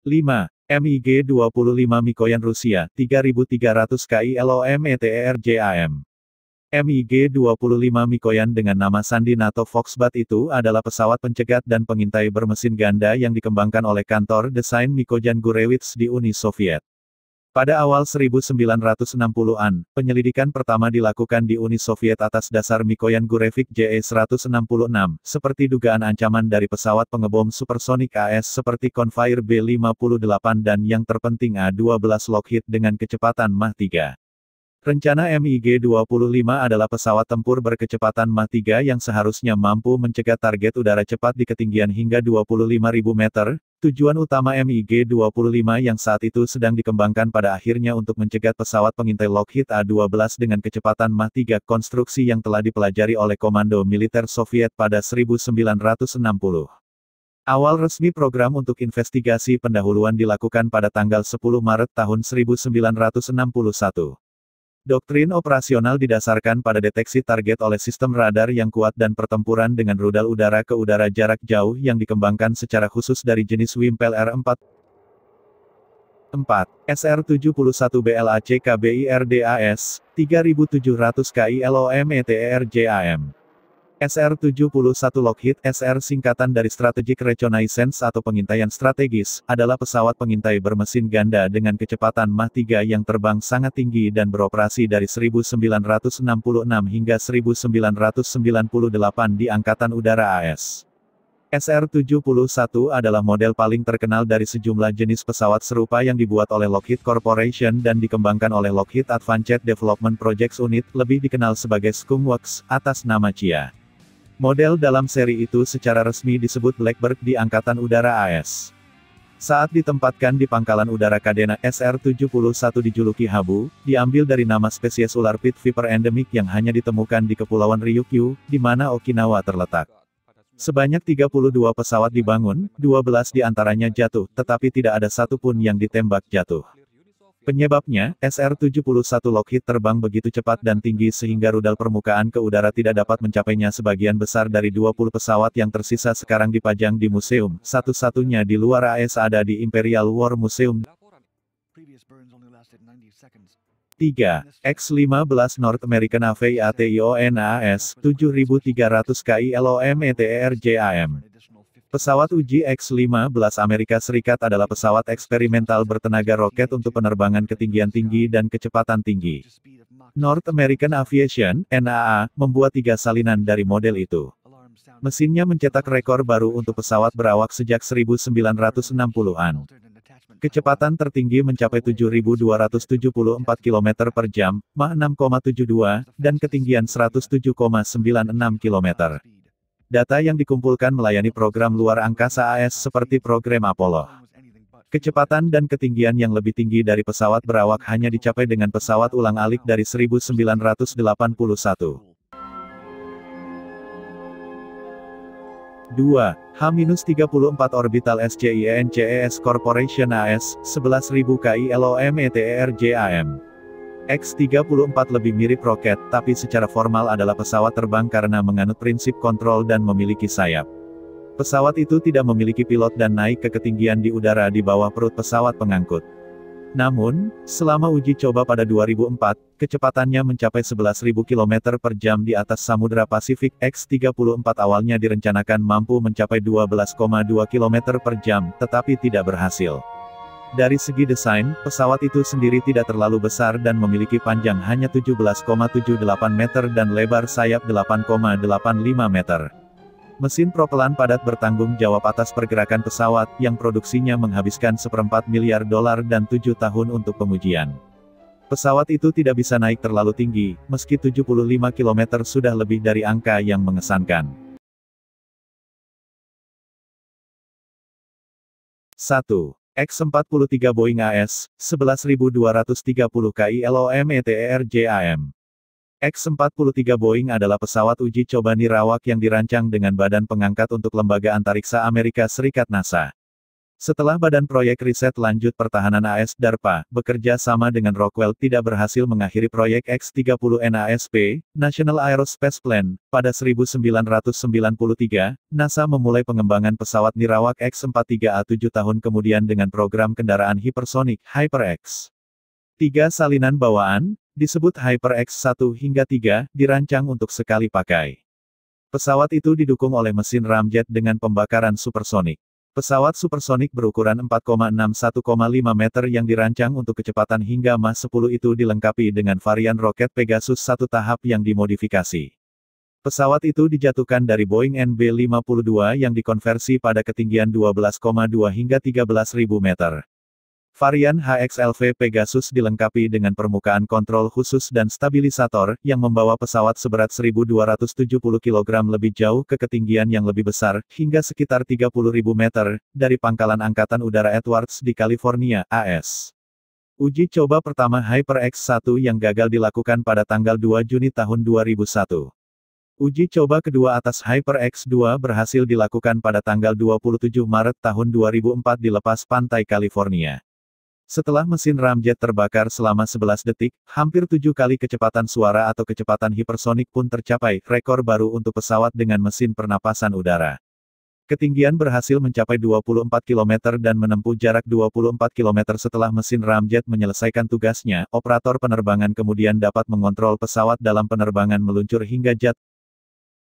5. MiG-25 Mikoyan Rusia, 3300 kILOMETERJAM. MiG-25 Mikoyan dengan nama sandi NATO Foxbat itu adalah pesawat pencegat dan pengintai bermesin ganda yang dikembangkan oleh kantor desain Mikoyan Gurewitz di Uni Soviet. Pada awal 1960-an, penyelidikan pertama dilakukan di Uni Soviet atas dasar Mikoyan Gurevich JE-166, seperti dugaan ancaman dari pesawat pengebom supersonik AS seperti Convair B-58 dan yang terpenting A-12 Lockheed dengan kecepatan Mach 3. Rencana MiG-25 adalah pesawat tempur berkecepatan Mach 3 yang seharusnya mampu mencegat target udara cepat di ketinggian hingga 25.000 meter. Tujuan utama MiG-25 yang saat itu sedang dikembangkan pada akhirnya untuk mencegat pesawat pengintai Lockheed A-12 dengan kecepatan Mach 3, konstruksi yang telah dipelajari oleh Komando Militer Soviet pada 1960. Awal resmi program untuk investigasi pendahuluan dilakukan pada tanggal 10 Maret tahun 1961. Doktrin operasional didasarkan pada deteksi target oleh sistem radar yang kuat dan pertempuran dengan rudal udara ke udara jarak jauh yang dikembangkan secara khusus dari jenis Wimpel R-4. 4. SR-71 BLAC KBIRDAS, 3700 kILOMETERJAM. SR-71 Lockheed SR singkatan dari Strategic Reconnaissance atau pengintaian strategis, adalah pesawat pengintai bermesin ganda dengan kecepatan Mach 3 yang terbang sangat tinggi dan beroperasi dari 1966 hingga 1998 di Angkatan Udara AS. SR-71 adalah model paling terkenal dari sejumlah jenis pesawat serupa yang dibuat oleh Lockheed Corporation dan dikembangkan oleh Lockheed Advanced Development Projects Unit, lebih dikenal sebagai Skunk Works, atas nama CIA. Model dalam seri itu secara resmi disebut Blackbird di Angkatan Udara AS. Saat ditempatkan di Pangkalan Udara Kadena, SR-71 dijuluki Habu, diambil dari nama spesies ular pit viper endemik yang hanya ditemukan di Kepulauan Ryukyu, di mana Okinawa terletak. Sebanyak 32 pesawat dibangun, 12 diantaranya jatuh, tetapi tidak ada satupun yang ditembak jatuh. Penyebabnya, SR-71 Lockheed terbang begitu cepat dan tinggi sehingga rudal permukaan ke udara tidak dapat mencapainya. Sebagian besar dari 20 pesawat yang tersisa sekarang dipajang di museum, satu-satunya di luar AS ada di Imperial War Museum. 3. X-15 North American Aviation AS, 7300 kILOMETERJAM. Pesawat uji X-15 Amerika Serikat adalah pesawat eksperimental bertenaga roket untuk penerbangan ketinggian tinggi dan kecepatan tinggi. North American Aviation, NAA, membuat 3 salinan dari model itu. Mesinnya mencetak rekor baru untuk pesawat berawak sejak 1960-an. Kecepatan tertinggi mencapai 7.274 km per jam, Mach 6,72, dan ketinggian 107,96 km. Data yang dikumpulkan melayani program luar angkasa AS seperti program Apollo. Kecepatan dan ketinggian yang lebih tinggi dari pesawat berawak hanya dicapai dengan pesawat ulang-alik dari 1981. 2. H-34 Orbital SCIENCES Corporation AS, 11.000 kILOMETERJAM. X-34 lebih mirip roket, tapi secara formal adalah pesawat terbang karena menganut prinsip kontrol dan memiliki sayap. Pesawat itu tidak memiliki pilot dan naik ke ketinggian di udara di bawah perut pesawat pengangkut. Namun, selama uji coba pada 2004, kecepatannya mencapai 11.000 km per jam di atas Samudra Pasifik. X-34 awalnya direncanakan mampu mencapai 12,2 km per jam, tetapi tidak berhasil. Dari segi desain, pesawat itu sendiri tidak terlalu besar dan memiliki panjang hanya 17,78 meter dan lebar sayap 8,85 meter. Mesin propelan padat bertanggung jawab atas pergerakan pesawat, yang produksinya menghabiskan $1,4 miliar dan 7 tahun untuk pengujian. Pesawat itu tidak bisa naik terlalu tinggi, meski 75 km sudah lebih dari angka yang mengesankan. 1. X-43 Boeing AS, 11.230 kILOMETERJAM. X-43 Boeing adalah pesawat uji coba nirawak yang dirancang dengan Badan Pengangkat untuk Lembaga Antariksa Amerika Serikat NASA. Setelah Badan Proyek Riset Lanjut Pertahanan AS (DARPA) bekerja sama dengan Rockwell tidak berhasil mengakhiri proyek X-30 NASP, National Aerospace Plan, pada 1993, NASA memulai pengembangan pesawat nirawak X-43A 7 tahun kemudian dengan program kendaraan hipersonik, HyperX. 3 salinan bawaan, disebut HyperX 1 hingga 3, dirancang untuk sekali pakai. Pesawat itu didukung oleh mesin ramjet dengan pembakaran supersonik. Pesawat supersonik berukuran 4,61,5 meter yang dirancang untuk kecepatan hingga Mach 10 itu dilengkapi dengan varian roket Pegasus 1 tahap yang dimodifikasi. Pesawat itu dijatuhkan dari Boeing NB-52 yang dikonversi pada ketinggian 12,2 hingga 13.000 meter. Varian HXLV Pegasus dilengkapi dengan permukaan kontrol khusus dan stabilisator, yang membawa pesawat seberat 1.270 kg lebih jauh ke ketinggian yang lebih besar, hingga sekitar 30.000 meter, dari pangkalan Angkatan Udara Edwards di California, AS. Uji coba pertama HyperX-1 yang gagal dilakukan pada tanggal 2 Juni tahun 2001. Uji coba kedua atas HyperX-2 berhasil dilakukan pada tanggal 27 Maret tahun 2004 di lepas pantai California. Setelah mesin ramjet terbakar selama 11 detik, hampir 7 kali kecepatan suara atau kecepatan hipersonik pun tercapai, rekor baru untuk pesawat dengan mesin pernapasan udara. Ketinggian berhasil mencapai 24 km dan menempuh jarak 24 km setelah mesin ramjet menyelesaikan tugasnya, operator penerbangan kemudian dapat mengontrol pesawat dalam penerbangan meluncur hingga jatuh.